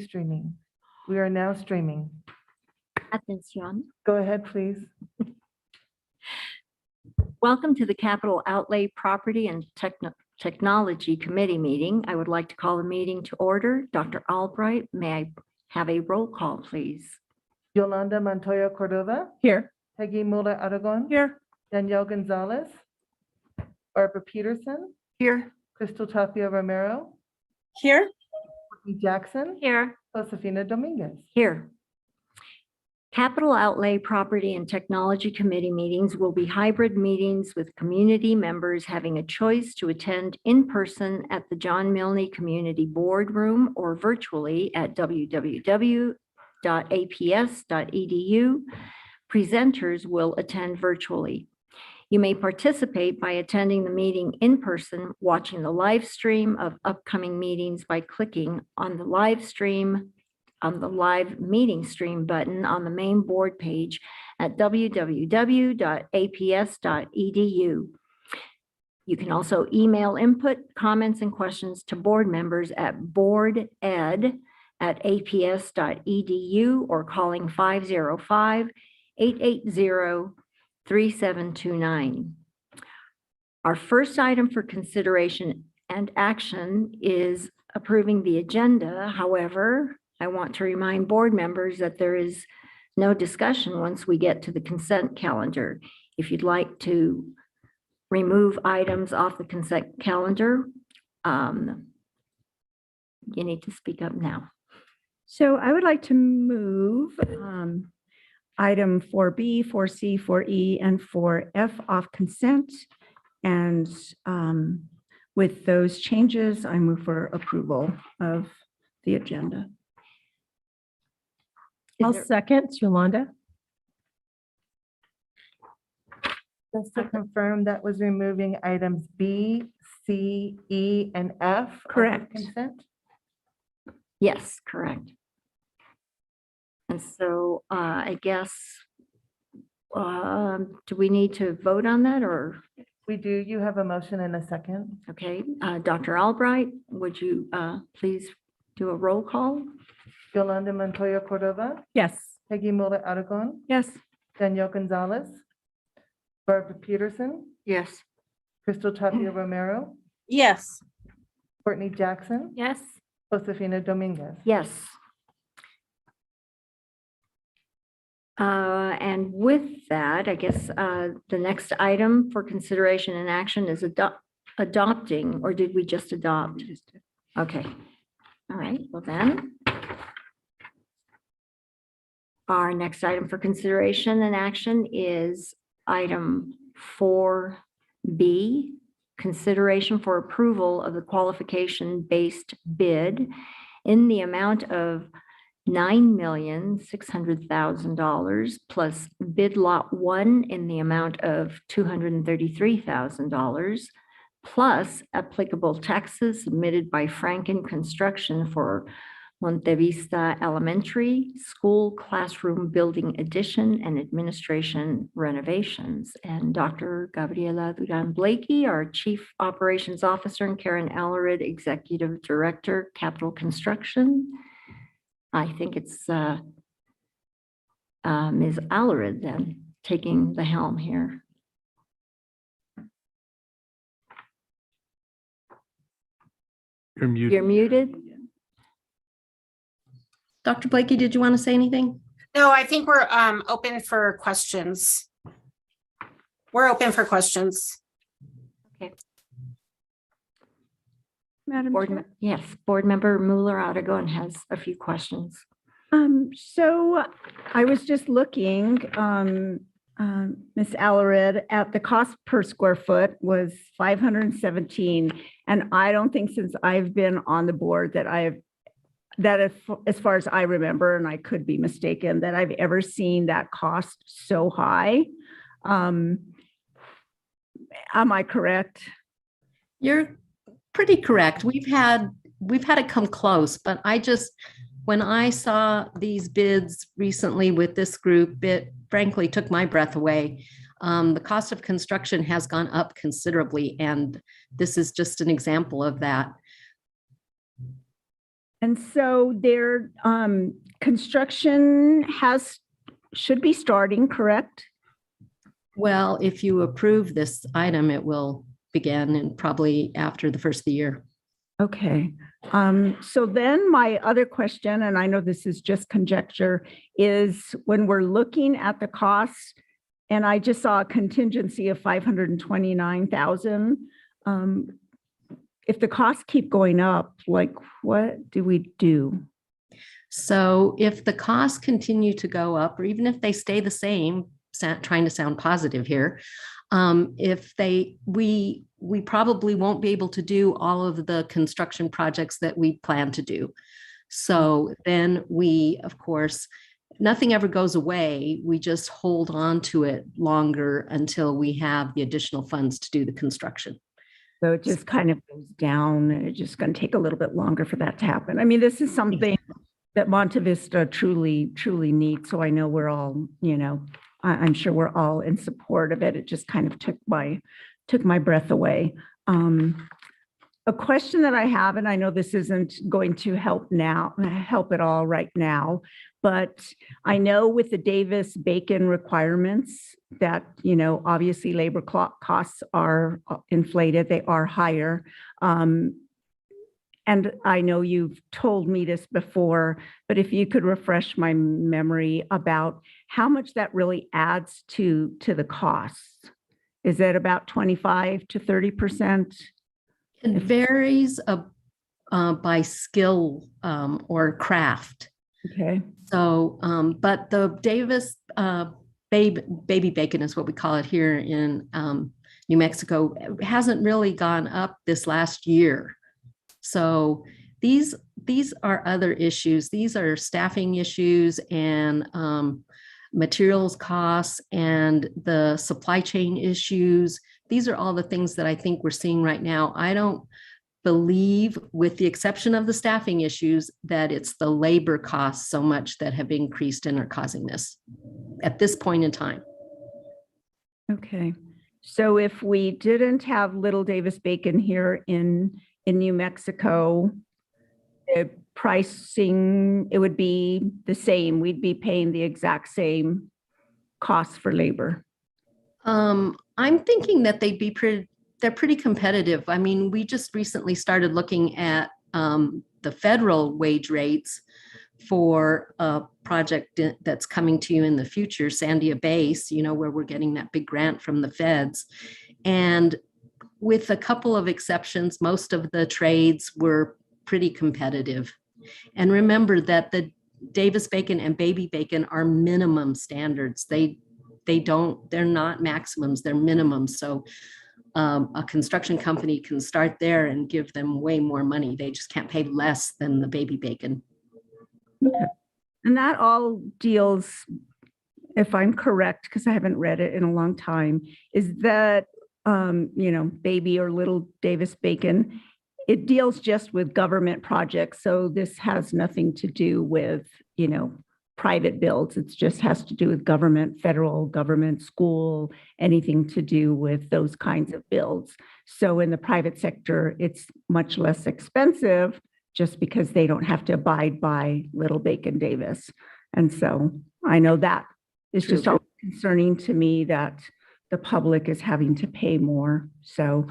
Streaming. We are now streaming. Atención. Go ahead, please. Welcome to the Capital Outlay Property and Technology Committee meeting. I would like to call the meeting to order. Dr. Albright, may I have a roll call, please? Yolanda Montoya Cordova. Here. Peggy Muller Aragon. Here. Danielle Gonzalez. Barbara Peterson. Here. Crystal Tapia Romero. Here. Courtney Jackson. Here. Josefina Dominguez. Here. Capital Outlay Property and Technology Committee meetings will be hybrid meetings with community members having a choice to attend in person at the John Milne Community Boardroom or virtually at www.aps.edu. Presenters will attend virtually. You may participate by attending the meeting in person, watching the live stream of upcoming meetings by clicking on the live meeting stream button on the main board page at www.aps.edu. You can also email input, comments, and questions to board members at boarded@aps.edu or calling 505-880-3729. Our first item for consideration and action is approving the agenda. However, I want to remind board members that there is no discussion once we get to the consent calendar. If you'd like to remove items off the consent calendar, you need to speak up now. So I would like to move item 4B, 4C, 4E, and 4F off consent. And with those changes, I move for approval of the agenda. Is there- second, Yolanda. Just to confirm, that was removing items B, C, E, and F. off the Correct. Consent. Yes, correct. And so I guess, do we need to vote on that or, We do. You have a motion and a second. okay, Dr. Albright, would you please do a roll call? Yolanda Montoya Cordova. Yes. Peggy Muller Aragon. Yes. Danielle Gonzalez. Barbara Peterson. Yes. Crystal Tapia Romero. Yes. Courtney Jackson. Yes. Josefina Dominguez. Yes. And with that, I guess the next item for consideration and action is adopting, or did we just adopt? Okay. All right, well then. Our next item for consideration and action is item 4B, consideration for approval of the qualification-based bid in the amount of $9,600,000 plus bid lot 1 in the amount of $233,000 plus applicable taxes submitted by Franken Construction for Monte Vista Elementary School Classroom Building Addition and Administration renovations. And Dr. Gabriela Duran Blakey, our Chief Operations Officer, and Karen Allerid, Executive Director, Capital Construction. I think it's Ms. Allerid then taking the helm here. You're muted. You're muted. Dr. Blakey, did you want to say anything? No, I think we're open for questions. We're open for questions. Madam Chair. Yes, Board Member Muller Aragon has a few questions. So I was just looking, Ms. Allerid, at the cost per square foot was 517. And I don't think since I've been on the board that as far as I remember, and I could be mistaken, that I've ever seen that cost so high. Am I correct? You're pretty correct. We've had it come close, but when I saw these bids recently with this group, it frankly took my breath away. The cost of construction has gone up considerably, and this is just an example of that. And so their construction should be starting, correct? Well, if you approve this item, it will begin and probably after the first of the year. Okay. So then my other question, and I know this is just conjecture, is when we're looking at the costs, and I just saw a contingency of 529,000. If the costs keep going up, like what do we do? So if the costs continue to go up, or even if they stay the same, trying to sound positive here, we probably won't be able to do all of the construction projects that we plan to do. So then we, of course, nothing ever goes away. We just hold on to it longer until we have the additional funds to do the construction. So it just kind of goes down, and it's just going to take a little bit longer for that to happen. I mean, this is something that Monte Vista truly, truly needs. So I know we're all, I'm sure we're all in support of it. It just kind of took my breath away. A question that I have, and I know this isn't going to help at all right now, but I know with the Davis-Bacon requirements that, obviously labor costs are inflated, they are higher. And I know you've told me this before, but if you could refresh my memory about how much that really adds to the costs. Is it about 25 to 30%? It varies by skill or craft. Okay. So, but the Davis baby bacon is what we call it here in New Mexico, hasn't really gone up this last year. So these are other issues. These are staffing issues and materials costs and the supply chain issues. These are all the things that I think we're seeing right now. I don't believe, with the exception of the staffing issues, that it's the labor costs so much that have increased and are causing this at this point in time. Okay. So if we didn't have Little Davis-Bacon here in New Mexico, the pricing, it would be the same. We'd be paying the exact same costs for labor. I'm thinking that they're pretty competitive. I mean, we just recently started looking at the federal wage rates for a project that's coming to you in the future, Sandia Base, where we're getting that big grant from the feds. And with a couple of exceptions, most of the trades were pretty competitive. And remember that the Davis-Bacon and baby bacon are minimum standards. They're not maximums, they're minimums. So a construction company can start there and give them way more money. They just can't pay less than the baby bacon. Okay. And that all deals, if I'm correct, because I haven't read it in a long time, is that, baby or Little Davis-Bacon, it deals just with government projects. So this has nothing to do with, private builds. It just has to do with government, federal government, school, anything to do with those kinds of builds. So in the private sector, it's much less expensive just because they don't have to abide by Little Bacon Davis. And so I know that is just all concerning to me that the public is having to pay more. So,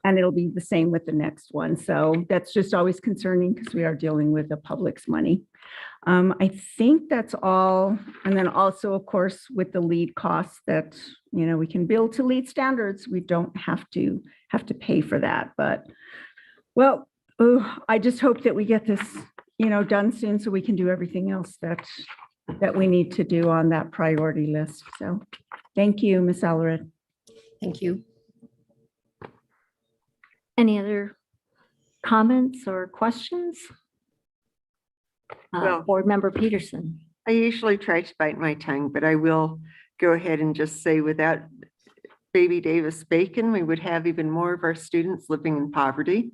and it'll be the same with the next one. So that's just always concerning because we are dealing with the public's money. I think that's all. And then also, of course, with the lead costs that, we can build to lead standards. We don't have to pay for that. But, well, I just hope that we get this, done soon so we can do everything else that we need to do on that priority list. So thank you, Ms. Allred. Thank you. Any other comments or questions? Well- Board Member Peterson. I usually try to bite my tongue, but I will go ahead and just say without baby Davis-Bacon, we would have even more of our students living in poverty.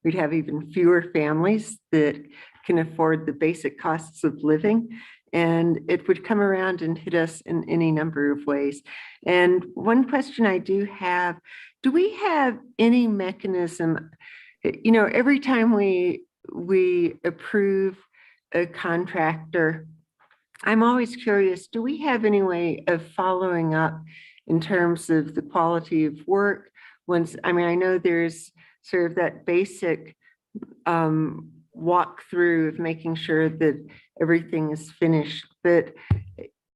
We'd have even fewer families that can afford the basic costs of living. And it would come around and hit us in any number of ways. And one question I do have, do we have any mechanism you know, every time we approve a contractor, I'm always curious, do we have any way of following up in terms of the quality of work? Once, I mean, I know there's sort of that basic walkthrough of making sure that everything is finished, but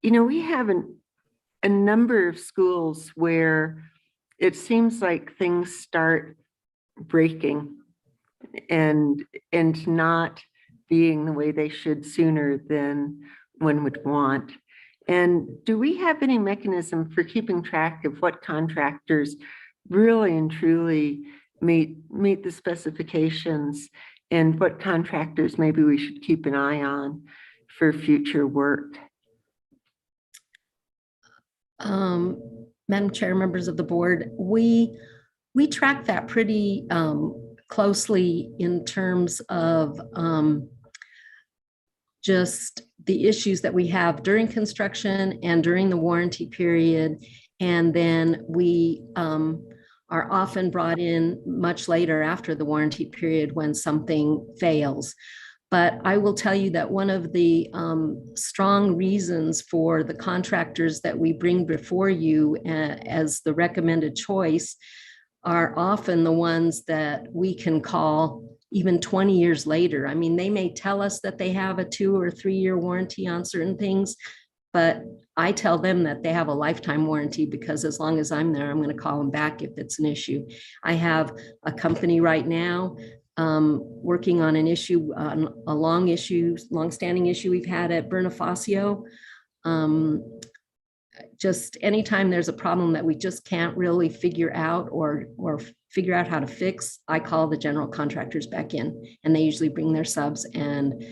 you know, we have a number of schools where it seems like things start breaking and not being the way they should sooner than one would want. And do we have any mechanism for keeping track of what contractors really and truly meet the specifications, and what contractors maybe we should keep an eye on for future work? Madam Chair, members of the board, we track that pretty closely in terms of just the issues that we have during construction and during the warranty period. And then we are often brought in much later after the warranty period when something fails. But I will tell you that one of the strong reasons for the contractors that we bring before you as the recommended choice are often the ones that we can call even 20 years later. I mean, they may tell us that they have a 2 or 3 year warranty on certain things, but I tell them that they have a lifetime warranty, because as long as I'm there, I'm going to call them back if it's an issue. I have a company right now working on an issue, a long-standing issue we've had at Bonifacio. Just anytime there's a problem that we just can't really figure out or figure out how to fix, I call the general contractors back in, and they usually bring their subs, and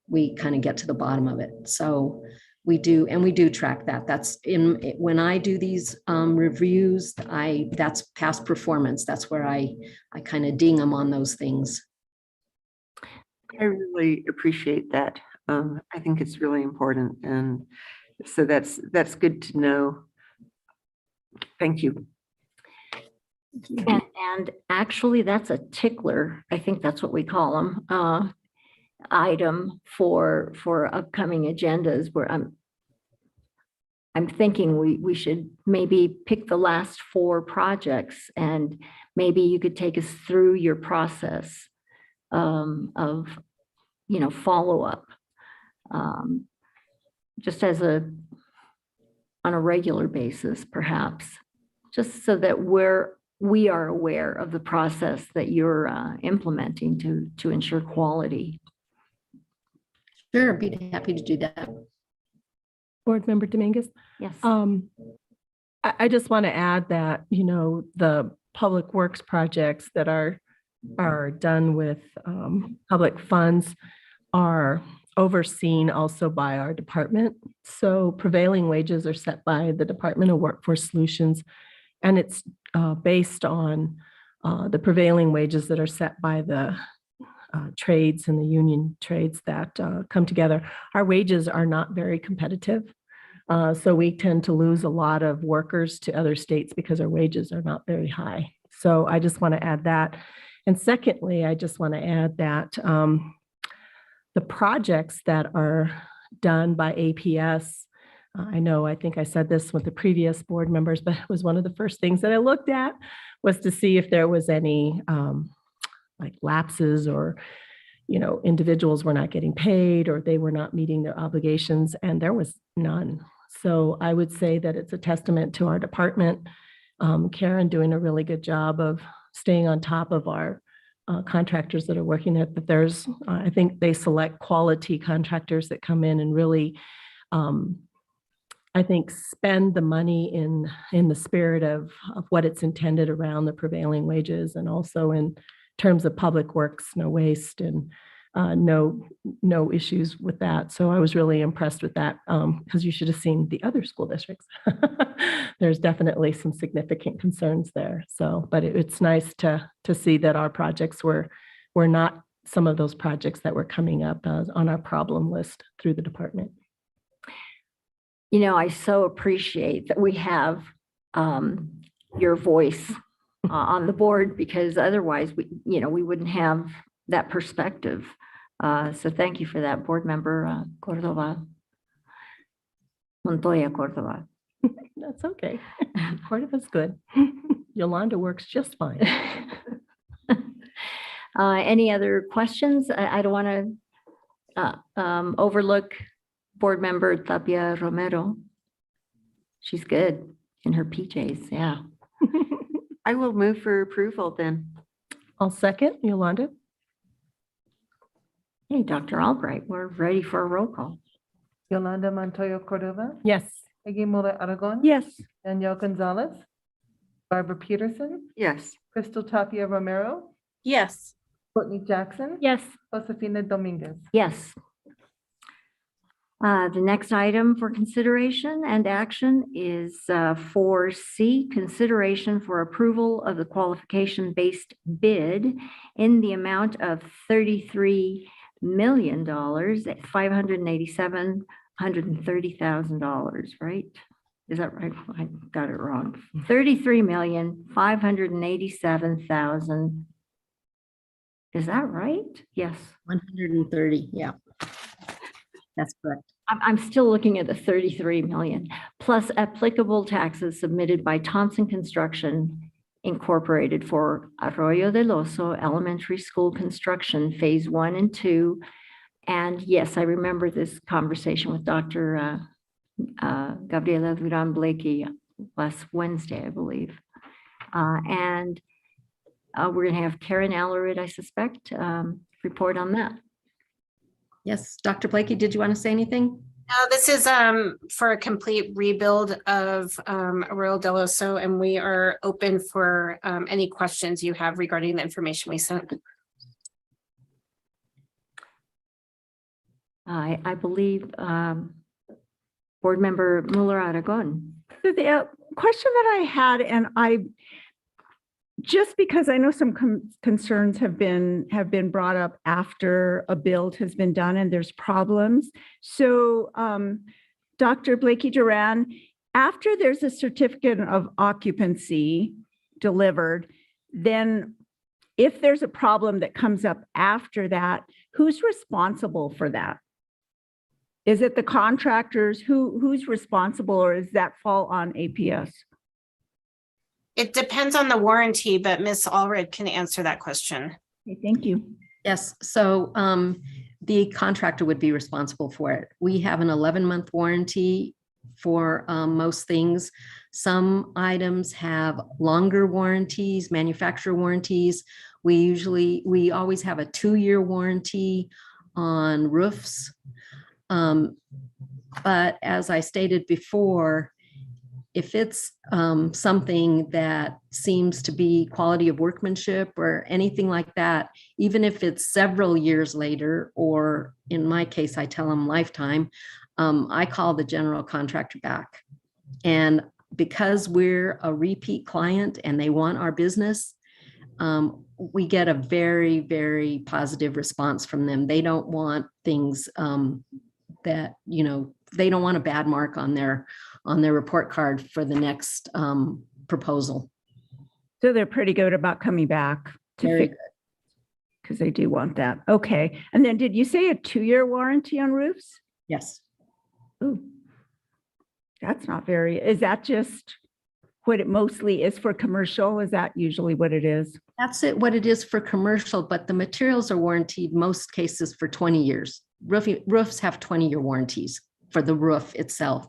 we kind of get to the bottom of it. So we do track that. That's when I do these reviews, that's past performance. That's where I kind of ding them on those things. I really appreciate that. I think it's really important. And so that's good to know. Thank you. And actually, that's a tickler. I think that's what we call them. Item for upcoming agendas, where I'm thinking we should maybe pick the last 4 projects, and maybe you could take us through your process of, you know, follow-up, just on a regular basis, perhaps, just so that we are aware of the process that you're implementing to ensure quality. Sure, I'd be happy to do that. Board Member Dominguez. Yes. I just want to add that, you know, the public works projects that are done with public funds are overseen also by our department. So prevailing wages are set by the Department of Workforce Solutions, and it's based on the prevailing wages that are set by the trades and the union trades that come together. Our wages are not very competitive. So we tend to lose a lot of workers to other states because our wages are not very high. So I just want to add that. And secondly, I just want to add that the projects that are done by APS, I think I said this with the previous board members, but it was one of the first things that I looked at was to see if there was any like lapses, or, you know, individuals were not getting paid or they were not meeting their obligations, and there was none. So I would say that it's a testament to our department, Karen doing a really good job of staying on top of our contractors that are working there. But there's, I think they select quality contractors that come in and really, I think, spend the money in the spirit of what it's intended around the prevailing wages, and also in terms of public works, no waste, and no issues with that. So I was really impressed with that, because you should have seen the other school districts. There's definitely some significant concerns there. So, but it's nice to see that our projects were not some of those projects that were coming up on our problem list through the department. You know, I so appreciate that we have your voice on the board, because otherwise we wouldn't have that perspective. So thank you for that, Board Member Cordova. Montoya Cordova. That's okay. Cordova's good. Yolanda works just fine. Any other questions? I don't want to overlook Board Member Tapia Romero. She's good in her PJs, yeah. I will move for approval then. I'll second, Yolanda. Hey, Dr. Albright, we're ready for a roll call. Yolanda Montoya Cordova, Yes. Peggy Muller Aragon. Yes. Danielle Gonzalez, Barbara Peterson, Yes. Crystal Tapia Romero, Yes. Courtney Jackson, Yes. Josefina Dominguez. Yes. The next item for consideration and action is 4C, consideration for approval of the qualification-based bid in the amount of $33 million, $530,000, right? Is that right? I got it wrong. $33,587,000. Is that right? Yes. 130, yeah. That's correct. I'm still looking at the 33 million, plus applicable taxes submitted by Thompson Construction Incorporated for Arroyo del Oso Elementary School construction, phase 1 and 2. And yes, I remember this conversation with Dr. Gabriela Duran Blakey last Wednesday, I believe. And we're going to have Karen Allerid, I suspect, report on that. Yes, Dr. Blakey, did you want to say anything? No, this is for a complete rebuild of Arroyo del Oso, and we are open for any questions you have regarding the information we sent. I believe Board Member Muller Aragon. So the question that I had, and just because I know some concerns have been brought up after a build has been done and there's problems. So Dr. Blakey Duran, after there's a certificate of occupancy delivered, then if there's a problem that comes up after that, who's responsible for that? Is it the contractors? Who's responsible, or does that fall on APS? It depends on the warranty, but Ms. Allred can answer that question. Okay, thank you. Yes, so the contractor would be responsible for it. We have an 11-month warranty for most things. Some items have longer warranties, manufacturer warranties. We always have a 2-year warranty on roofs. But as I stated before, if it's something that seems to be quality of workmanship or anything like that, even if it's several years later, or in my case, I tell them lifetime, I call the general contractor back. And because we're a repeat client and they want our business, we get a very, very positive response from them. They don't want things that, they don't want a bad mark on their report card for the next proposal. So they're pretty good about coming back to Very fix, because they do want that. Okay. And then did you say a 2-year warranty on roofs? Yes. Ooh, that's not very, is that just what it mostly is for commercial? Is that usually what it is? That's what it is for commercial, but the materials are warranted most cases for 20 years. Roofs have 20-year warranties for the roof itself,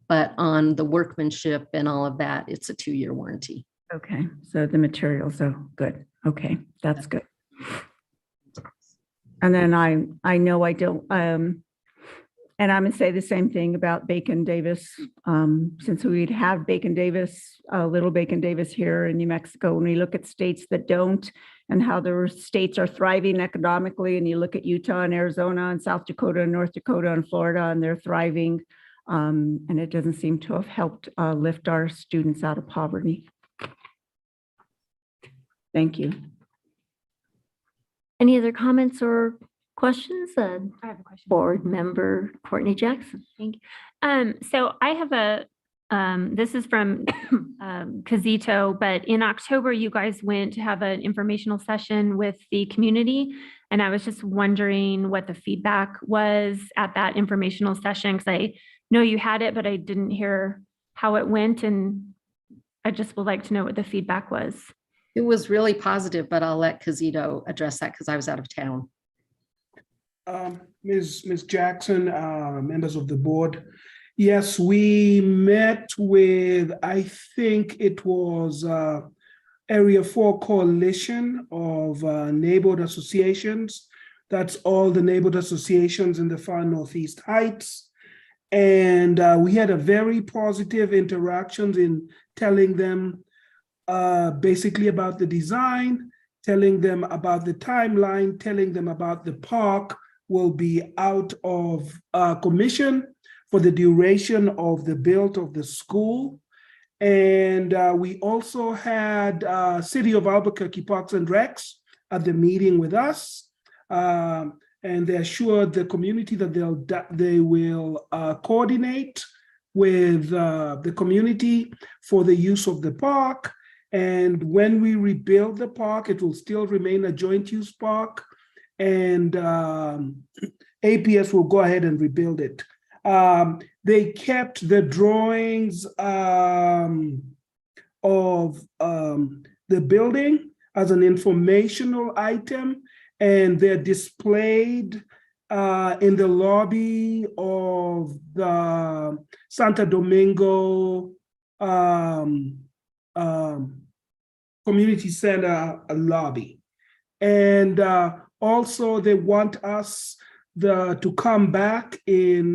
but on the workmanship and all of that, it's a 2-year warranty. Okay, so the materials are good. Okay, that's good. And then I know I don't, and I'm gonna say the same thing about Bacon Davis, since we'd have Bacon Davis, little Bacon Davis here in New Mexico. When we look at states that don't, and how the states are thriving economically, and you look at Utah and Arizona and South Dakota and North Dakota and Florida, and they're thriving, and it doesn't seem to have helped lift our students out of poverty. Thank you. Any other comments or questions? I have a question. Board Member Courtney Jackson. Thank you. So I have a This is from Kazito, but in October, you guys went to have an informational session with the community. And I was just wondering what the feedback was at that informational session, because I know you had it, but I didn't hear how it went. And I just would like to know what the feedback was. It was really positive, but I'll let Kazito address that because I was out of town. Ms. Jackson, members of the board. Yes, we met with, I think it was Area 4 Coalition of Neighborhood Associations. That's all the neighborhood associations in the far Northeast Heights. And we had a very positive interactions in telling them basically about the design, telling them about the timeline, telling them about the park will be out of commission for the duration of the build of the school. And we also had City of Albuquerque Parks and Recs at the meeting with us. And they assured the community that they will coordinate with the community for the use of the park. And when we rebuild the park, it will still remain a joint use park. And APS will go ahead and rebuild it. They kept the drawings of the building as an informational item, and they're displayed in the lobby of the Santo Domingo Community Center lobby. And also they want us to come back in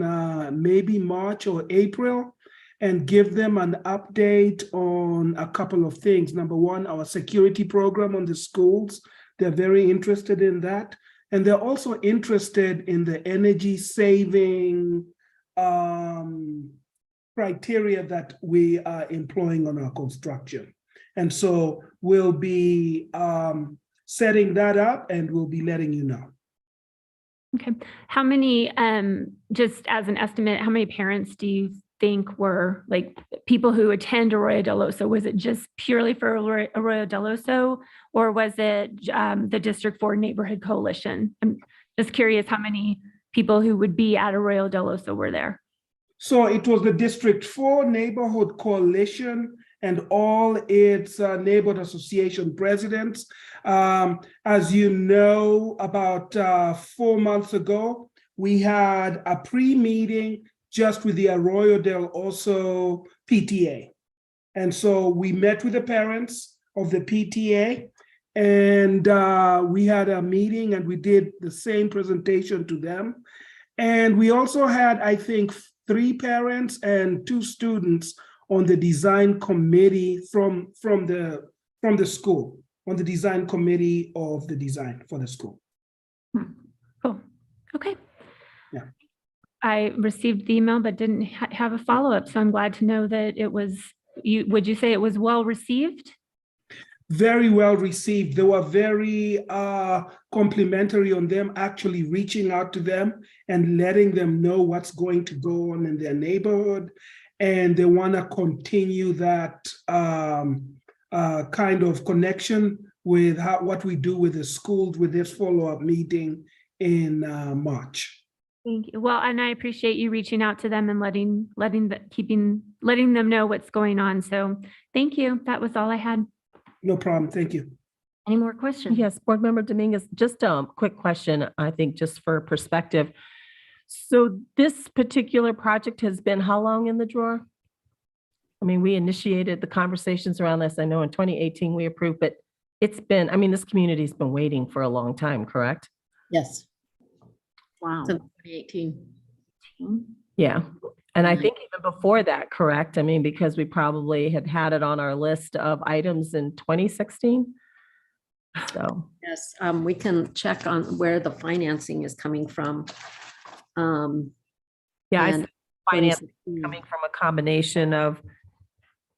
maybe March or April and give them an update on a couple of things. Number one, our security program on the schools. They're very interested in that. And they're also interested in the energy saving criteria that we are employing on our construction. And so we'll be setting that up and we'll be letting you know. Okay. How many, just as an estimate, how many parents do you think were like people who attend Arroyo del Oso? Was it just purely for Arroyo del Oso, or was it the District 4 Neighborhood Coalition? I'm just curious how many people who would be at Arroyo del Oso were there. So it was the District 4 Neighborhood Coalition and all its neighborhood association presidents. As you know, about 4 months ago, we had a pre-meeting just with the Arroyo del Oso PTA. And so we met with the parents of the PTA, and we had a meeting and we did the same presentation to them. And we also had, I think, 3 parents and 2 students on the design committee from the school, on the design committee of the design for the school. Cool. Okay. Yeah. I received the email, but didn't have a follow-up. So I'm glad to know that it was, would you say it was well received? Very well received. They were very complimentary on them actually reaching out to them and letting them know what's going to go on in their neighborhood. And they want to continue that kind of connection with what we do with the schools with this follow-up meeting in March. Thank you. Well, and I appreciate you reaching out to them and letting them know what's going on. So thank you. That was all I had. No problem. Thank you. Any more questions? Yes, Board Member Dominguez, just a quick question, I think, just for perspective. So this particular project has been how long in the drawer? I mean, we initiated the conversations around this. I know in 2018 we approved, but it's been, I mean, this community's been waiting for a long time, correct? Yes. Wow. So 2018. Yeah. And I think even before that, correct? I mean, because we probably had it on our list of items in 2016. So. Yes, we can check on where the financing is coming from. Yeah, I and see finance 2016. coming from a combination of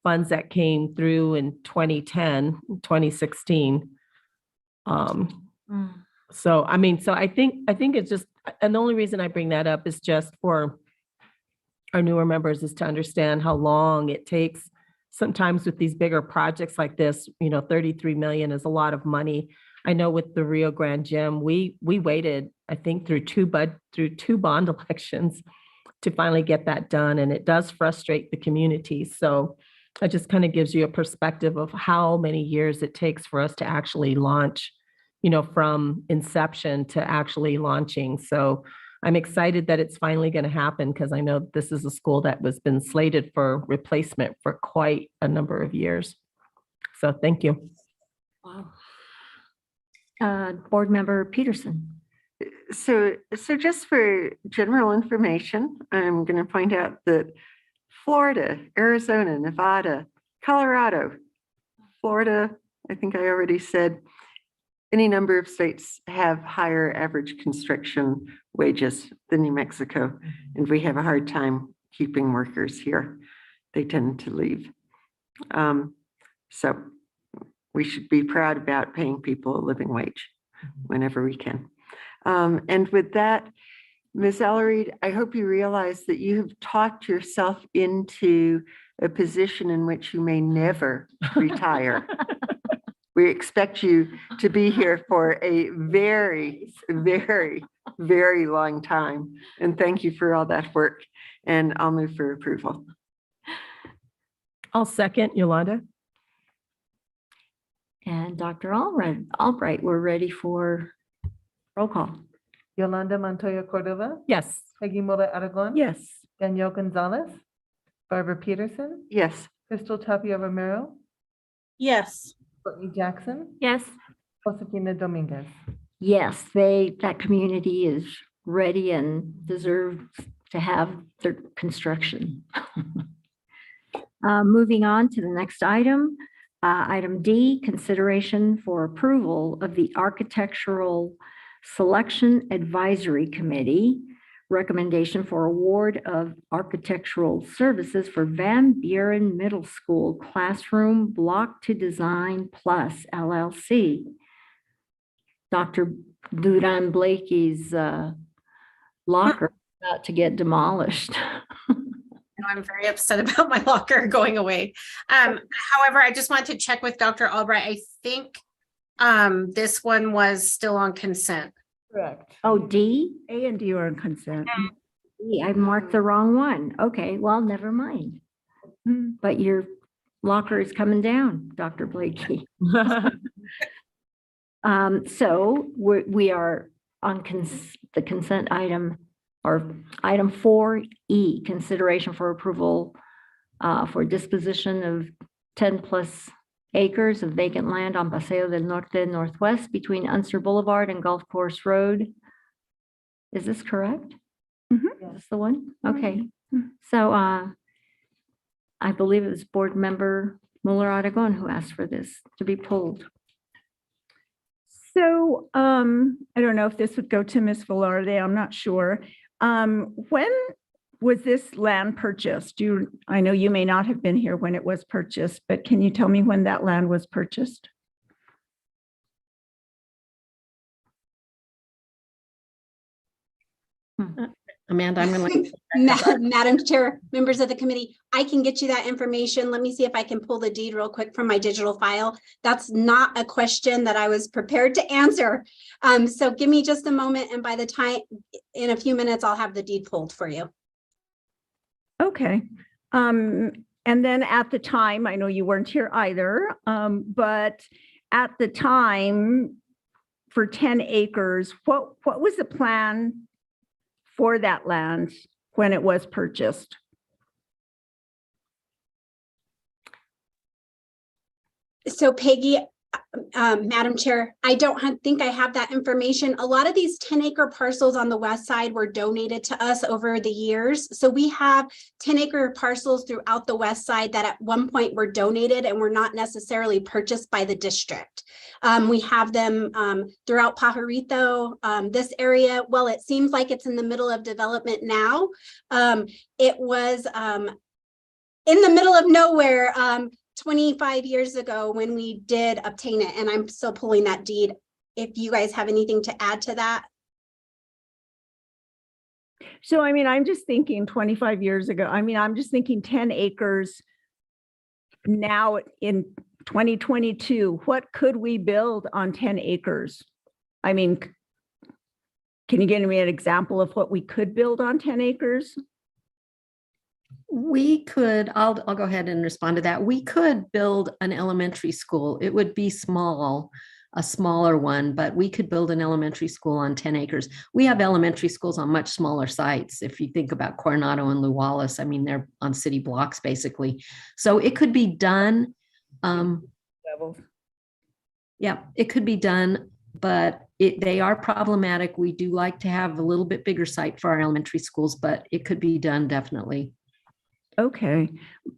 funds that came through in 2010, 2016. So, I mean, so I think it's just, and the only reason I bring that up is just for our newer members is to understand how long it takes. Sometimes with these bigger projects like this, 33 million is a lot of money. I know with the Rio Grande Gym, we waited, I think, through two bond elections to finally get that done. And it does frustrate the community. So it just kind of gives you a perspective of how many years it takes for us to actually launch, from inception to actually launching. So I'm excited that it's finally going to happen because I know this is a school that was been slated for replacement for quite a number of years. So thank you. Wow. Board Member Peterson. So just for general information, I'm going to point out that Florida, Arizona, Nevada, Colorado, Florida, I think I already said, any number of states have higher average construction wages than New Mexico, and we have a hard time keeping workers here. They tend to leave. So we should be proud about paying people a living wage whenever we can. And with that, Ms. Ellery, I hope you realize that you have talked yourself into a position in which you may never retire. We expect you to be here for a very, very, very long time. And thank you for all that work. And I'll move for approval. I'll second Yolanda. And Dr. Albright, we're ready for roll call. Yolanda Montoya Cordova, Yes. Peggy Mora Aragon. Yes. Danielle Gonzalez, Barbara Peterson, Yes. Crystal Tapia Romero, Yes. Courtney Jackson, Yes. Josefina Dominguez. Yes, that community is ready and deserves to have their construction. Moving on to the next item, item D, consideration for approval of the Architectural Selection Advisory Committee recommendation for award of architectural services for Van Buren Middle School Classroom Block to Design Plus LLC. Dr. Duran Blakey's locker is about to get demolished. I'm very upset about my locker going away. However, I just wanted to check with Dr. Albright. I think this one was still on consent. Correct. Oh, D? A and D are on consent. D, I marked the wrong one. Okay, well, never mind. But your locker is coming down, Dr. Blakey. So we are on the consent item, or item 4E, consideration for approval for disposition of 10 plus acres of vacant land on Paseo del Norte Northwest between Unser Boulevard and Golf Course Road. Is this correct? Is this the one? Okay. So I believe it was Board Member Muller Aragon who asked for this to be pulled. So I don't know if this would go to Ms. Velarde, I'm not sure. When was this land purchased? I know you may not have been here when it was purchased, but can you tell me when that land was purchased? Amanda, I'm going to. Madam Chair, members of the committee, I can get you that information. Let me see if I can pull the deed real quick from my digital file. That's not a question that I was prepared to answer. So give me just a moment, and by the time, in a few minutes, I'll have the deed pulled for you. Okay. And then at the time, I know you weren't here either, but at the time for 10 acres, what was the plan for that land when it was purchased? So Peggy, Madam Chair, I don't think I have that information. A lot of these 10-acre parcels on the west side were donated to us over the years. So we have 10-acre parcels throughout the west side that at one point were donated and were not necessarily purchased by the district. We have them throughout Pajarito, this area. Well, it seems like it's in the middle of development now. It was in the middle of nowhere 25 years ago when we did obtain it, and I'm still pulling that deed. If you guys have anything to add to that. So, I mean, I'm just thinking 25 years ago, I mean, I'm just thinking 10 acres now in 2022, what could we build on 10 acres? I mean, can you give me an example of what we could build on 10 acres? We could, I'll go ahead and respond to that. We could build an elementary school. It would be small, a smaller one, but we could build an elementary school on 10 acres. We have elementary schools on much smaller sites. If you think about Coronado and Luwalis, I mean, they're on city blocks basically. So it could be done. Yeah, it could be done, but they are problematic. We do like to have a little bit bigger site for our elementary schools, but it could be done definitely. Okay,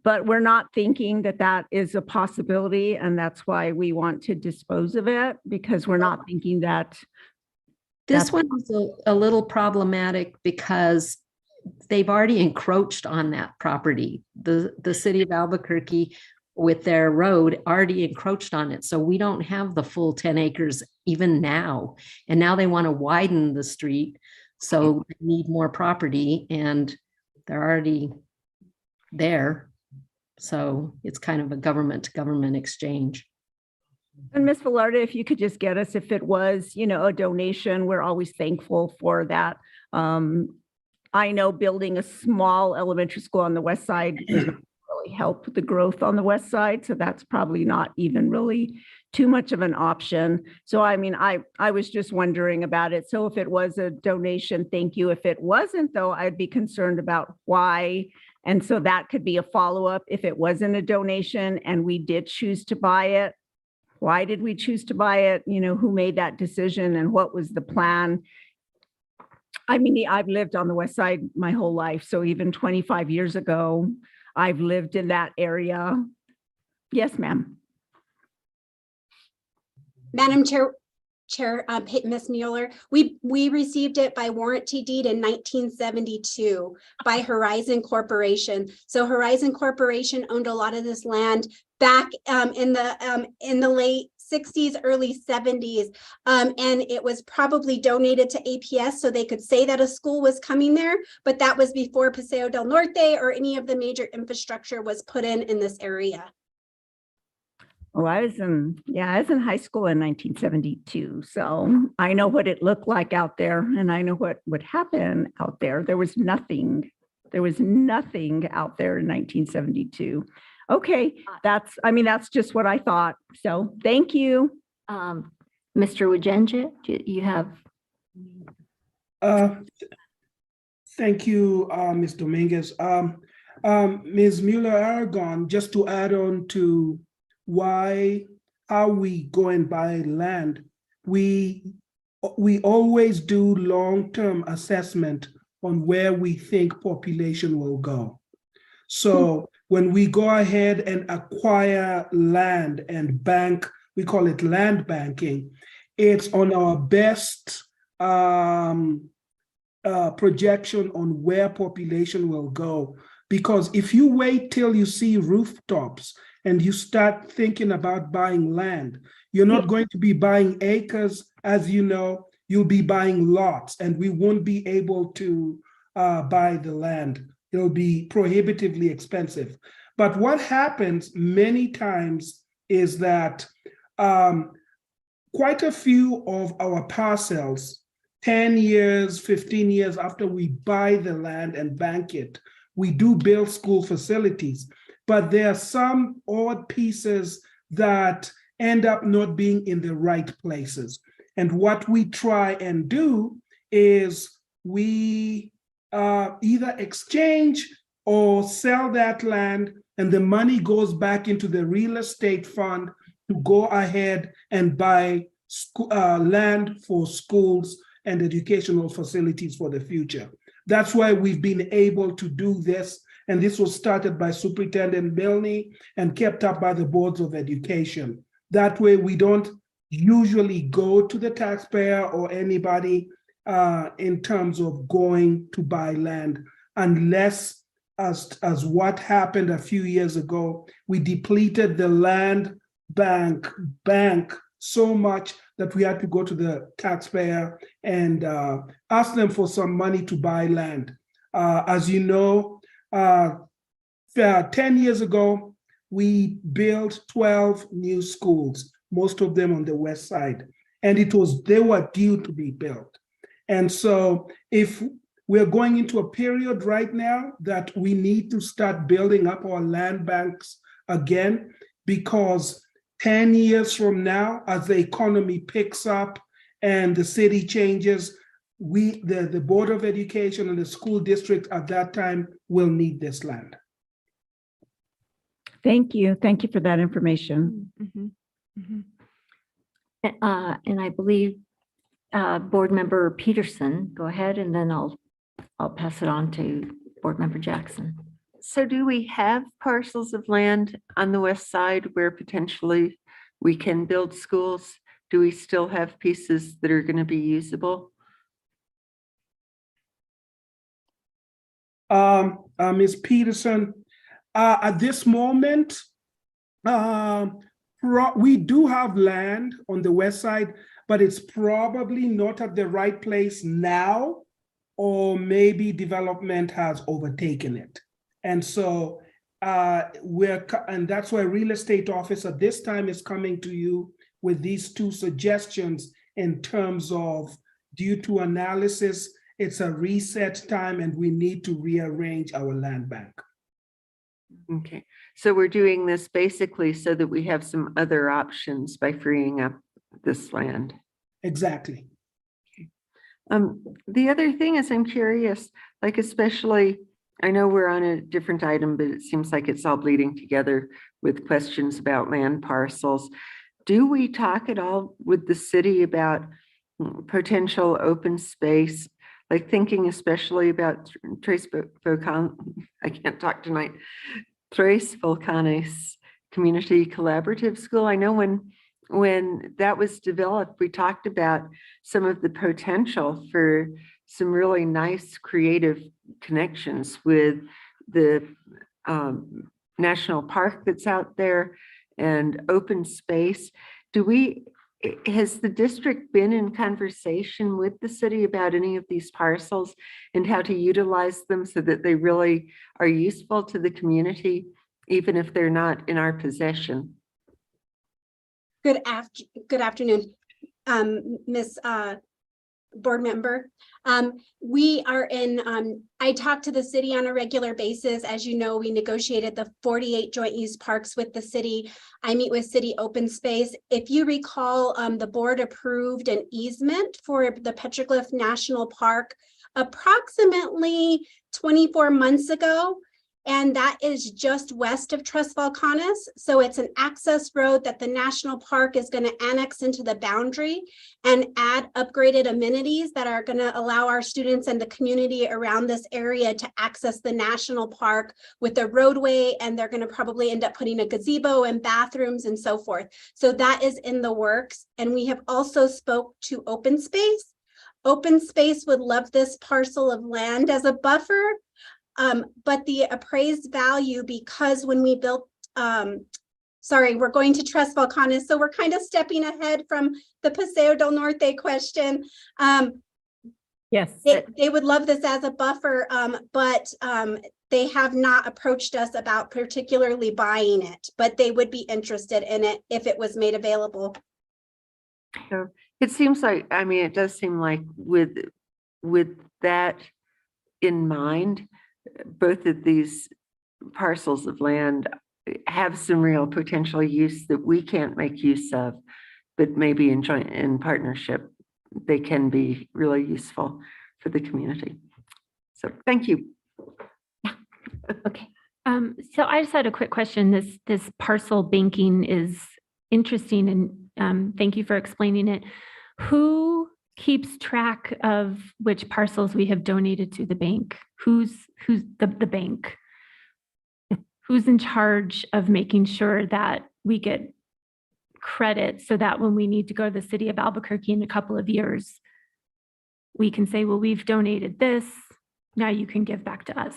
but we're not thinking that that is a possibility, and that's why we want to dispose of it, because we're not thinking that. This one is a little problematic because they've already encroached on that property. The city of Albuquerque with their road already encroached on it. So we don't have the full 10 acres even now. And now they want to widen the street. So they need more property and they're already there. So it's kind of a government to government exchange. And Ms. Velarde, if you could just get us, if it was, you know, a donation, we're always thankful for that. I know building a small elementary school on the west side doesn't really help the growth on the west side. So that's probably not even really too much of an option. So, I mean, I was just wondering about it. So if it was a donation, thank you. If it wasn't, though, I'd be concerned about why. And so that could be a follow-up. If it wasn't a donation and we did choose to buy it, why did we choose to buy it? You know, who made that decision and what was the plan? I mean, I've lived on the west side my whole life. So even 25 years ago, I've lived in that area. Yes, ma'am. Madam Chair, Ms. Mueller, we received it by warranty deed in 1972 by Horizon Corporation. So Horizon Corporation owned a lot of this land back in the late 60s, early 70s. And it was probably donated to APS so they could say that a school was coming there, but that was before Paseo del Norte or any of the major infrastructure was put in this area. Well, I was in high school in 1972. So I know what it looked like out there and I know what would happen out there. There was nothing out there in 1972. Okay, that's just what I thought. So thank you. Mr. Wajenja, you have. Thank you, Ms. Dominguez. Ms. Mueller-Aragon, just to add on to how we go and buy land, we always do long-term assessment on where we think population will go. So when we go ahead and acquire land and bank, we call it land banking, it's on our best projection on where population will go. Because if you wait till you see rooftops and you start thinking about buying land, you're not going to be buying acres, as you know, you'll be buying lots and we won't be able to buy the land. It'll be prohibitively expensive. But what happens many times is that quite a few of our parcels, 10 years, 15 years after we buy the land and bank it, we do build school facilities. But there are some odd pieces that end up not being in the right places. And what we try and do is we either exchange or sell that land and the money goes back into the real estate fund to go ahead and buy land for schools and educational facilities for the future. That's why we've been able to do this. And this was started by Superintendent Milne and kept up by the boards of education. That way we don't usually go to the taxpayer or anybody in terms of going to buy land, unless as what happened a few years ago, we depleted the land bank so much that we had to go to the taxpayer and ask them for some money to buy land. As you know, 10 years ago, we built 12 new schools, most of them on the west side, and they were due to be built. And so if we're going into a period right now that we need to start building up our land banks again, because 10 years from now, as the economy picks up and the city changes, the Board of Education and the school district at that time will need this land. Thank you. Thank you for that information. And I believe Board Member Peterson, go ahead, and then I'll pass it on to Board Member Jackson. So do we have parcels of land on the west side where potentially we can build schools? Do we still have pieces that are going to be usable? Ms. Peterson, at this moment, we do have land on the west side, but it's probably not at the right place now, or maybe development has overtaken it. And so and that's why real estate office at this time is coming to you with these two suggestions in terms of, due to analysis, it's a reset time and we need to rearrange our land bank. Okay, so we're doing this basically so that we have some other options by freeing up this land. Exactly. The other thing is, I'm curious, like especially, I know we're on a different item, but it seems like it's all bleeding together with questions about land parcels. Do we talk at all with the city about potential open space, like thinking especially about Tres Volcanes Community Collaborative School? I know when that was developed, we talked about some of the potential for some really nice creative connections with the national park that's out there and open space. Has the district been in conversation with the city about any of these parcels and how to utilize them so that they really are useful to the community, even if they're not in our possession? Good afternoon, Ms. Board Member. We are in, I talk to the city on a regular basis. As you know, we negotiated the 48 joint use parks with the city. I meet with city open space. If you recall, the board approved an easement for the Petroglyph National Park approximately 24 months ago. And that is just west of Tres Volcanes. So it's an access road that the national park is going to annex into the boundary and add upgraded amenities that are going to allow our students and the community around this area to access the national park with a roadway. And they're going to probably end up putting a gazebo and bathrooms and so forth. So that is in the works. And we have also spoke to Open Space. Open Space would love this parcel of land as a buffer. But the appraised value, because when we built, we're going to Tres Volcanes, so we're kind of stepping ahead from the Paseo del Norte question. Yes. They would love this as a buffer, but they have not approached us about particularly buying it, but they would be interested in it if it was made available. So it seems like, I mean, it does seem like with that in mind, both of these parcels of land have some real potential use that we can't make use of, but maybe in partnership, they can be really useful for the community. So thank you. Okay. So I just had a quick question. This parcel banking is interesting, and thank you for explaining it. Who keeps track of which parcels we have donated to the bank? Who's the bank? Who's in charge of making sure that we get credit so that when we need to go to the city of Albuquerque in a couple of years, we can say, well, we've donated this, now you can give back to us.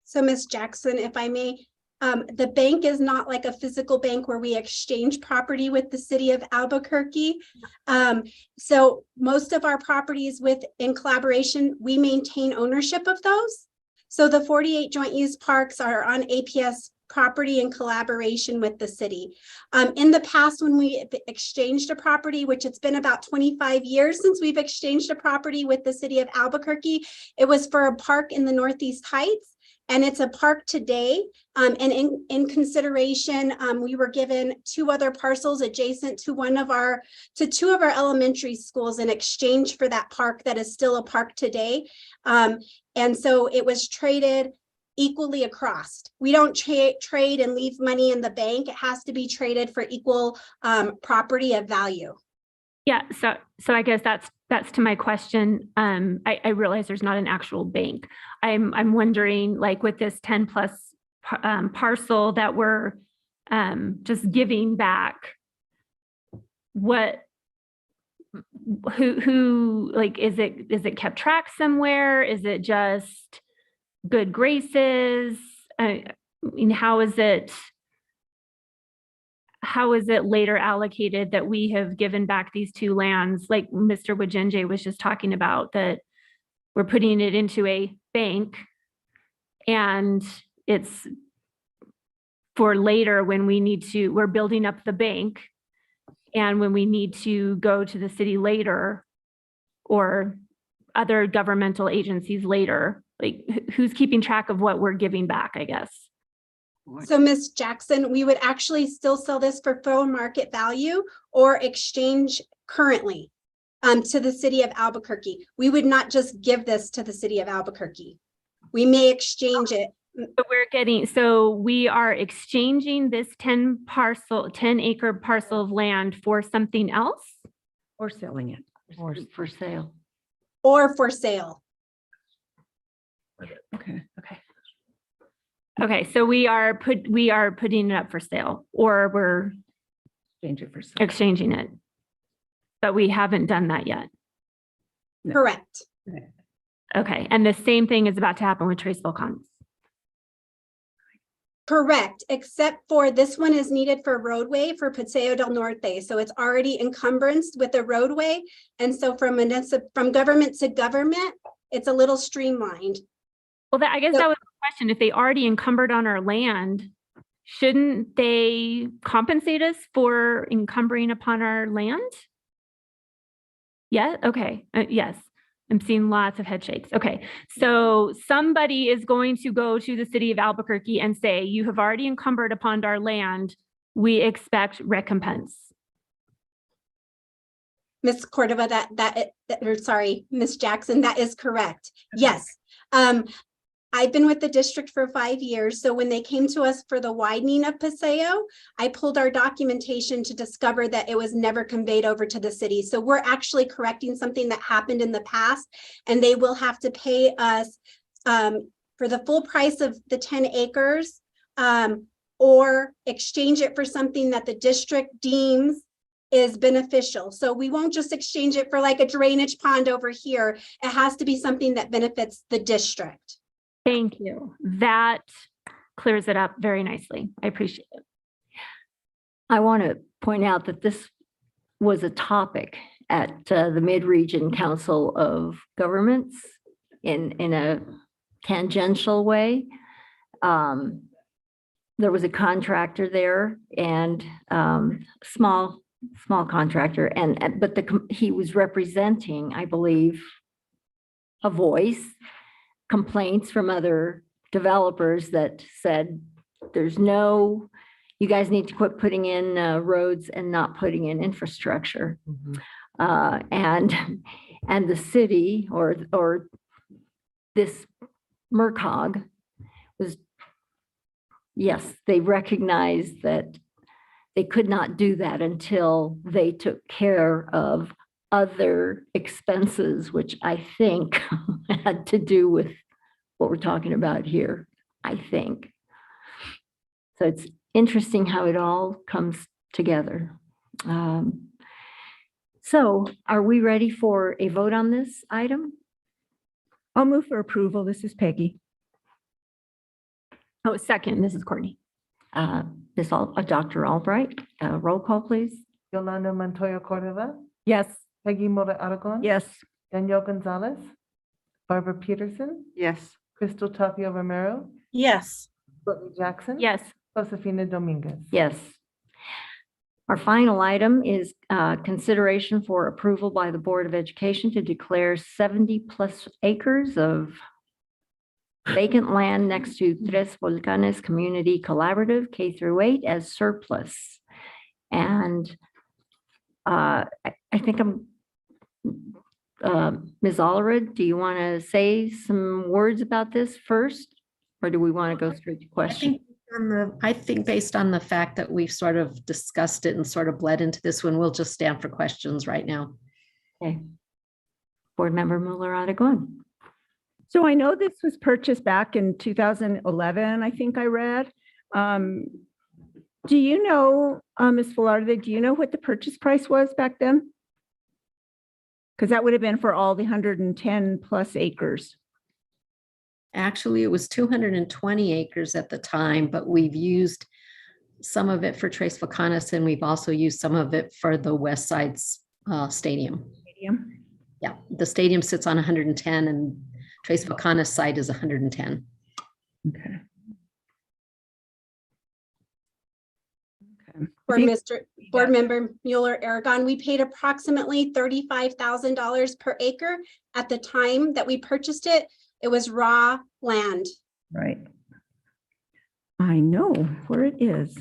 So Ms. Jackson, if I may, The bank is not like a physical bank where we exchange property with the city of Albuquerque. So most of our properties in collaboration, we maintain ownership of those. So the 48 joint use parks are on APS property in collaboration with the city. In the past, when we exchanged a property, which it's been about 25 years since we've exchanged a property with the city of Albuquerque, it was for a park in the Northeast Heights. And it's a park today. And in consideration, we were given 2 other parcels adjacent to two of our elementary schools in exchange for that park that is still a park today. And so it was traded equally across. We don't trade and leave money in the bank. It has to be traded for equal property of value. Yeah, so I guess that's to my question. I realize there's not an actual bank. I'm wondering, like with this 10 plus parcel that we're just giving back, who like, is it kept track somewhere? Is it just good graces? I mean, how is it later allocated that we have given back these 2 lands, like Mr. Wajenje was just talking about, that we're putting it into a bank and it's for later when we're building up the bank, and when we need to go to the city later or other governmental agencies later, like who's keeping track of what we're giving back, I guess? So Ms. Jackson, we would actually still sell this for full market value or exchange currently to the city of Albuquerque. We would not just give this to the city of Albuquerque. We may exchange it. So we are exchanging this 10 acre parcel of land for something else? Or selling it. Or for sale. Or for sale. Okay. Okay, so we are putting it up for sale, or we're Change it for sale. exchanging it. But we haven't done that yet. No. Correct. Okay, and the same thing is about to happen with Traceville Commons. Correct, except for this one is needed for roadway for Paseo del Norte. So it's already encumbranced with a roadway. And so from government to government, it's a little streamlined. Well, I guess that was the question. If they already encumbered on our land, shouldn't they compensate us for encumbering upon our land? Yeah, okay, yes. I'm seeing lots of head shakes. Okay, so somebody is going to go to the city of Albuquerque and say, you have already encumbered upon our land. We expect recompense. Ms. Cordova, Ms. Jackson, that is correct. Yes. I've been with the district for 5 years. So when they came to us for the widening of Paseo, I pulled our documentation to discover that it was never conveyed over to the city. So we're actually correcting something that happened in the past, and they will have to pay us for the full price of the 10 acres or exchange it for something that the district deems is beneficial. So we won't just exchange it for like a drainage pond over here. It has to be something that benefits the district. Thank you. That clears it up very nicely. I appreciate it. I want to point out that this was a topic at the Mid-Region Council of Governments in a tangential way. There was a contractor there, and small contractor, but he was representing, I believe, a voice, complaints from other developers that said, you guys need to quit putting in roads and not putting in infrastructure. And the city or this MERCOG was, yes, they recognized that they could not do that until they took care of other expenses, which I think had to do with what we're talking about here, I think. So it's interesting how it all comes together. So are we ready for a vote on this item? I'll move for approval. This is Peggy. Oh, second, this is Courtney. Dr. Albright, roll call, please. Yolanda Montoya Cordova, Yes. Peggy Mota Aragon. Yes. Danielle Gonzalez, Barbara Peterson, Yes. Crystal Tapia Romero, Yes. Courtney Jackson. Yes. Josefina Dominguez. Yes. Our final item is consideration for approval by the Board of Education to declare 70+ acres of vacant land next to Tres Volcanes Community Collaborative K through 8 as surplus. And I think Ms. Allred, do you want to say some words about this first? Or do we want to go straight to questions? I think based on the fact that we've sort of discussed it and sort of bled into this one, we'll just stand for questions right now. Okay. Board Member Muller-Aragon. So I know this was purchased back in 2011, I think I read. Do you know, Ms. Velarde, do you know what the purchase price was back then? Because that would have been for all the 110+ acres. Actually, it was 220 acres at the time, but we've used some of it for Tres Volcanes, and we've also used some of it for the West Side's stadium. Yeah, the stadium sits on 110 and Tres Volcanes site is 110. Okay. For Board Member Mueller-Aragon, we paid approximately $35,000 per acre. At the time that we purchased it, it was raw land. Right. I know where it is.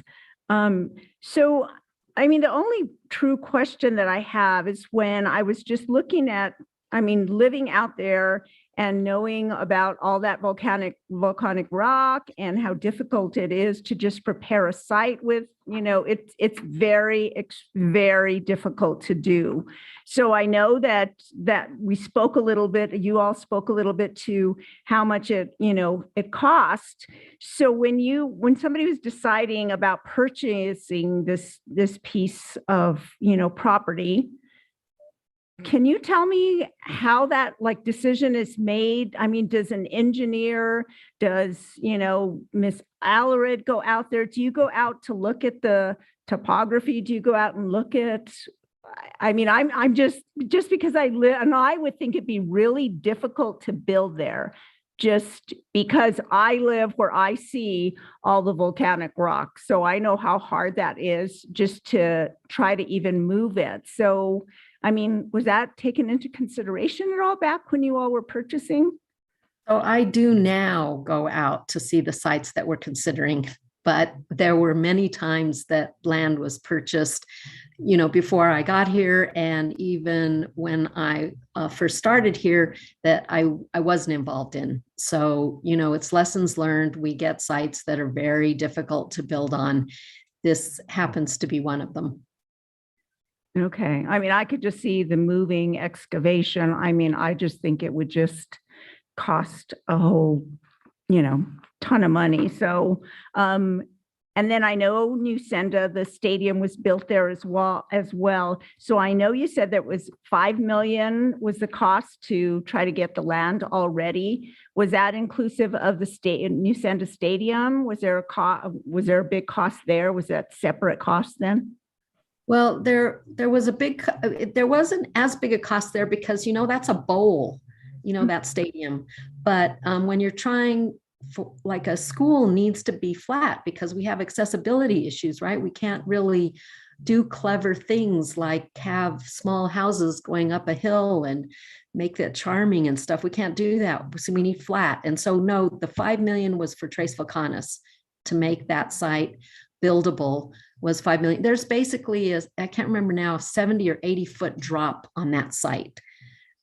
So, I mean, the only true question that I have is when I was just looking at, living out there and knowing about all that volcanic rock and how difficult it is to just prepare a site with, it's very difficult to do. So I know that we spoke a little bit, you all spoke a little bit to how much it cost. So when somebody was deciding about purchasing this piece of, property, can you tell me how that decision is made? Does an engineer, does, Miss Allred go out there? Do you go out to look at the topography? Do you go out and look at, I'm just because I live, and I would think it'd be really difficult to build there just because I live where I see all the volcanic rock. So I know how hard that is just to try to even move it. So was that taken into consideration at all back when you all were purchasing? So I do now go out to see the sites that we're considering, but there were many times that land was purchased, before I got here, and even when I first started here that I wasn't involved in. So, it's lessons learned. We get sites that are very difficult to build on. This happens to be one of them. Okay. I could just see the moving excavation. I just think it would just cost a whole, ton of money. So, and then I know New Senda, the stadium was built there as well. So I know you said that was $5 million was the cost to try to get the land already. Was that inclusive of the New Senda Stadium? Was there a big cost there? Was that separate cost then? Well, there wasn't as big a cost there because, that's a bowl, that stadium. But when you're trying for, like, a school needs to be flat because we have accessibility issues, right? We can't really do clever things like have small houses going up a hill and make that charming and stuff. We can't do that. So we need flat. And so, no, the $5 million was for Tres Volcanes to make that site buildable. Was $5 million. There's basically I can't remember now, 70 or 80 foot drop on that site.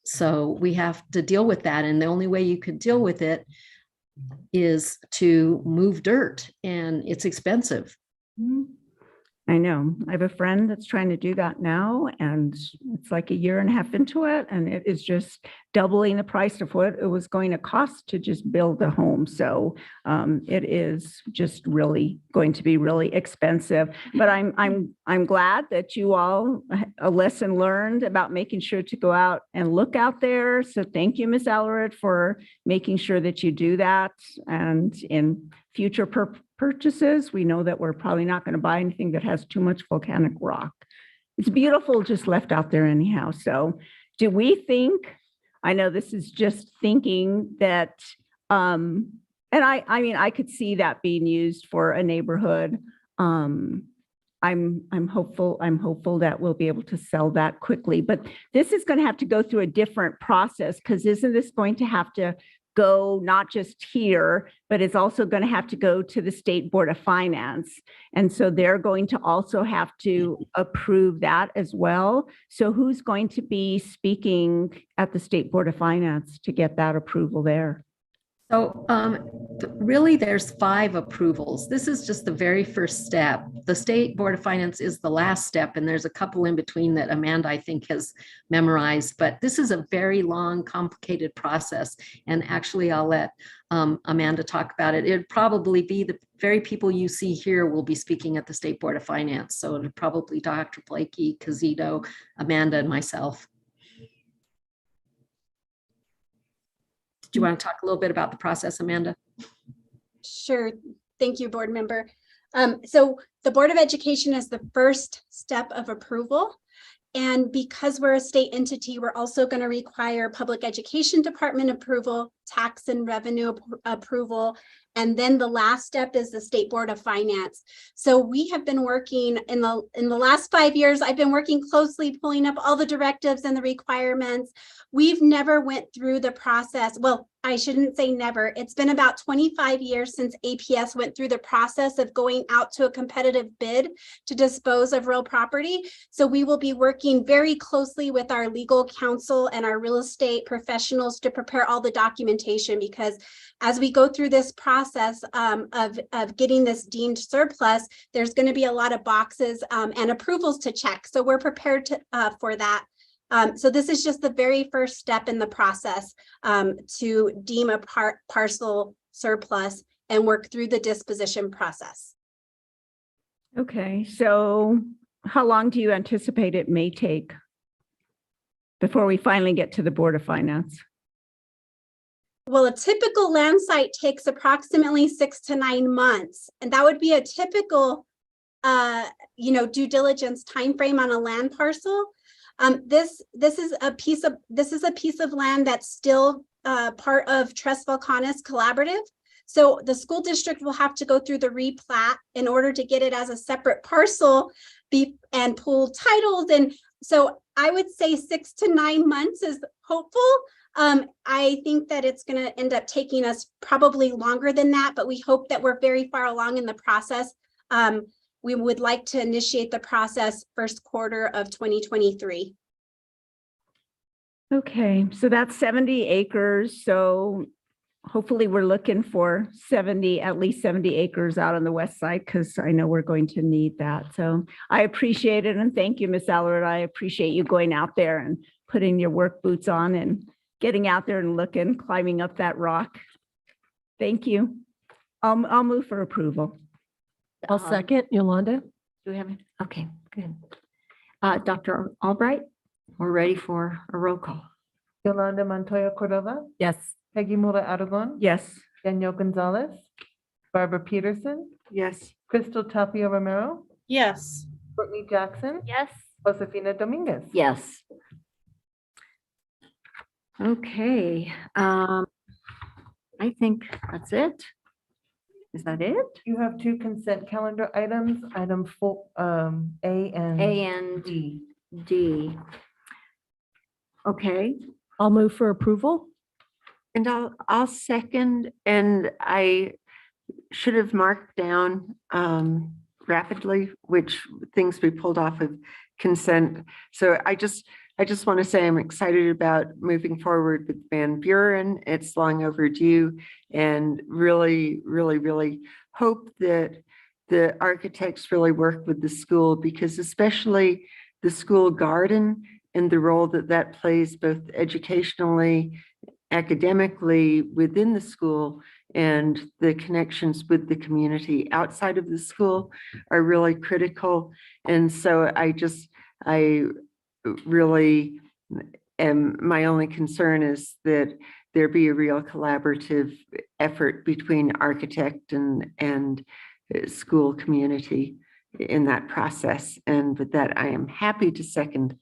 So we have to deal with that. And the only way you could deal with it is to move dirt, and it's expensive. I know. I have a friend that's trying to do that now, and it's like 1.5 years into it, and it is just doubling the price of what it was going to cost to just build a home. So it is just really going to be really expensive. But I'm glad that you all a lesson learned about making sure to go out and look out there. So thank you, Ms. Allred, for making sure that you do that, and in future purchases. We know that we're probably not going to buy anything that has too much volcanic rock. It's beautiful, just left out there anyhow. So do we think, I know this is just thinking that, and I mean, I could see that being used for a neighborhood. I'm hopeful that we'll be able to sell that quickly, but this is going to have to go through a different process, because isn't this going to have to go not just here, but it's also going to have to go to the State Board of Finance. And so they're going to also have to approve that as well. So who's going to be speaking at the State Board of Finance to get that approval there? So really, there's 5 approvals. This is just the very first step. The State Board of Finance is the last step, and there's a couple in between that Amanda, I think, has memorized. But this is a very long, complicated process. And actually, I'll let Amanda talk about it. It'd probably be the very people you see here will be speaking at the State Board of Finance. So it'd probably Dr. Blakey, Cazito, Amanda, and myself. Do you want to talk a little bit about the process, Amanda? Sure. Thank you, board member. So the Board of Education is the first step of approval. And because we're a state entity, we're also going to require Public Education Department approval, tax and revenue approval, and then the last step is the State Board of Finance. So we have been working in the last 5 years, I've been working closely, pulling up all the directives and the requirements. We've never went through the process. Well, I shouldn't say never. It's been about 25 years since APS went through the process of going out to a competitive bid to dispose of real property. So we will be working very closely with our legal counsel and our real estate professionals to prepare all the documentation, because as we go through this process of getting this deemed surplus, there's going to be a lot of boxes and approvals to check. So we're prepared for that. So this is just the very first step in the process to deem a parcel surplus and work through the disposition process. Okay, so how long do you anticipate it may take before we finally get to the Board of Finance? Well, a typical land site takes approximately 6 to 9 months, and that would be a typical, due diligence timeframe on a land parcel. This is a piece of land that's still part of Tres Volcanes Collaborative. So the school district will have to go through the replat in order to get it as a separate parcel and pull titles. And so I would say 6 to 9 months is hopeful. I think that it's going to end up taking us probably longer than that, but we hope that we're very far along in the process. We would like to initiate the process first quarter of 2023. Okay, so that's 70 acres. So hopefully we're looking for at least 70 acres out on the west side, because I know we're going to need that. So I appreciate it. And thank you, Ms. Allred. I appreciate you going out there and putting your work boots on and getting out there and looking, climbing up that rock. Thank you. I'll move for approval. I'll second. Yolanda? Do we have it? Okay, good. Dr. Albright, we're ready for a roll call. Yolanda Montoya Cordova, Yes. Peggy Mura Aragon, Yes. Danielle Gonzalez, Barbara Peterson, Yes. Crystal Tapia Romero, Yes. Courtney Jackson, Yes. Josefina Dominguez. Yes. Okay, I think that's it. Is that it? You have 2 consent calendar items, item 4, A and A and D. D. Okay, I'll move for approval. And I'll second, and I should have marked down rapidly which things we pulled off of consent. So I just want to say I'm excited about moving forward with Van Buren. It's long overdue, and really, really, really hope that the architects really work with the school, because especially the school garden and the role that that plays both educationally, academically within the school, and the connections with the community outside of the school are really critical. And so I really am, my only concern is that there be a real collaborative effort between architect and school community in that process. And with that, I am happy to second.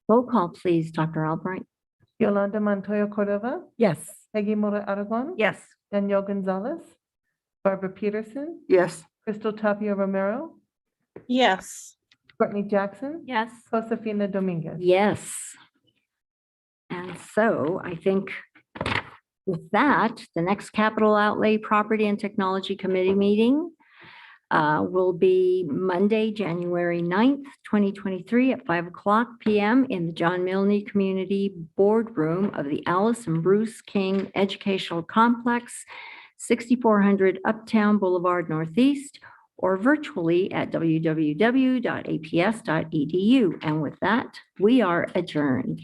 Roll call, please, Dr. Albright. Yolanda Montoya Cordova, Yes. Peggy Mora Aragon. Yes. Danielle Gonzalez, Barbara Peterson, Yes. Crystal Tapia Romero, Yes. Courtney Jackson, Yes. Josefina Dominguez. Yes. And so I think with that, the next Capital Outlay Property and Technology Committee meeting will be Monday, January 9th, 2023 at 5:00 PM in the John Milne Community Boardroom of the Alice and Bruce King Educational Complex, 6400 Uptown Boulevard Northeast, or virtually at www.aps.edu. And with that, we are adjourned.